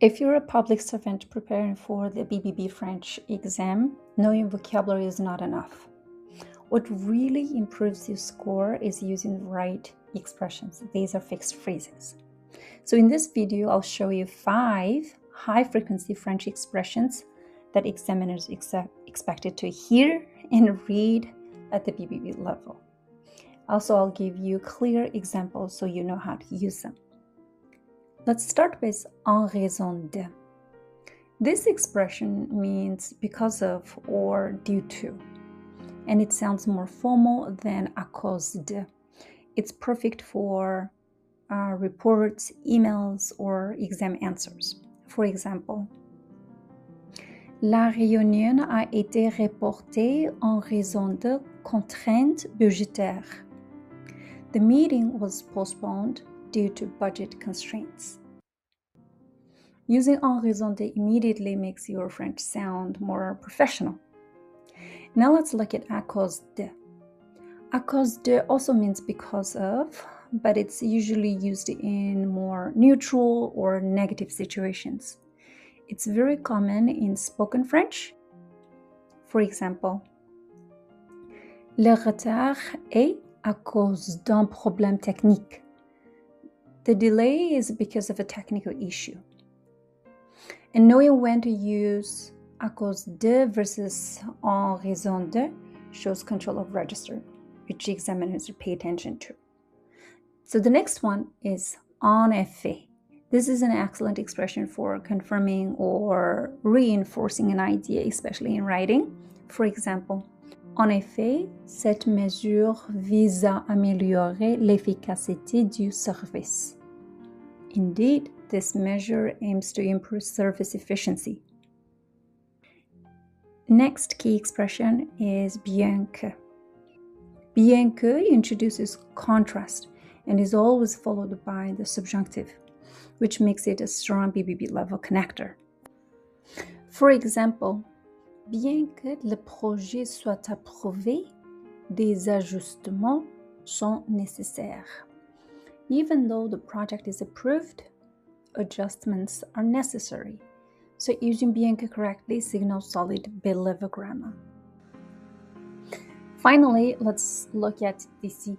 If you're a public servant preparing for the BBB French exam, knowing vocabulary is not enough. What really improves your score is using the right expressions. These are fixed phrases. So in this video, I'll show you 5 high-frequency French expressions that examiners expected to hear and read at the BBB level. Also, I'll give you clear examples so you know how to use them. Let's start with en raison de. This expression means because of or due to, and it sounds more formal than à cause de. It's perfect for reports, emails, or exam answers. For example, la réunion a été reportée en raison de contraintes budgétaires. The meeting was postponed due to budget constraints. Using en raison de immediately makes your French sound more professional. Now let's look at à cause de. À cause de also means because of, but it's usually used in more neutral or negative situations. It's very common in spoken French. For example, le retard est à cause d'un problème technique. The delay is because of a technical issue. And knowing when to use à cause de versus en raison de shows control of register, which examiners pay attention to. So the next one is en effet. This is an excellent expression for confirming or reinforcing an idea, especially in writing. For example, en effet, cette mesure vise à améliorer l'efficacité du service. Indeed, this measure aims to improve service efficiency. Next key expression is bien que. Bien que introduces contrast and is always followed by the subjunctive, which makes it a strong BBB level connector. For example, bien que le projet soit approuvé, des ajustements sont nécessaires. Even though the project is approved, adjustments are necessary. So using bien que correctly signals solid B-level grammar. Finally, let's look at d'ici.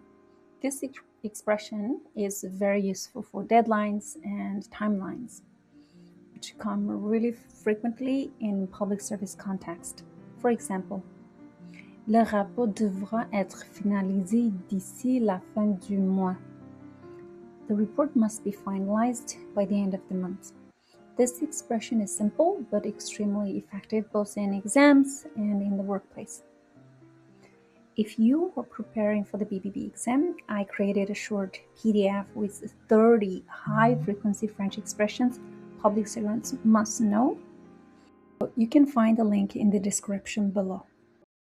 This expression is very useful for deadlines and timelines, which come really frequently in public service context. For example, le rapport devra être finalisé d'ici la fin du mois. The report must be finalized by the end of the month. This expression is simple but extremely effective both in exams and in the workplace. If you are preparing for the BBB exam, I created a short PDF with 30 high-frequency French expressions public servants must know. You can find the link in the description below.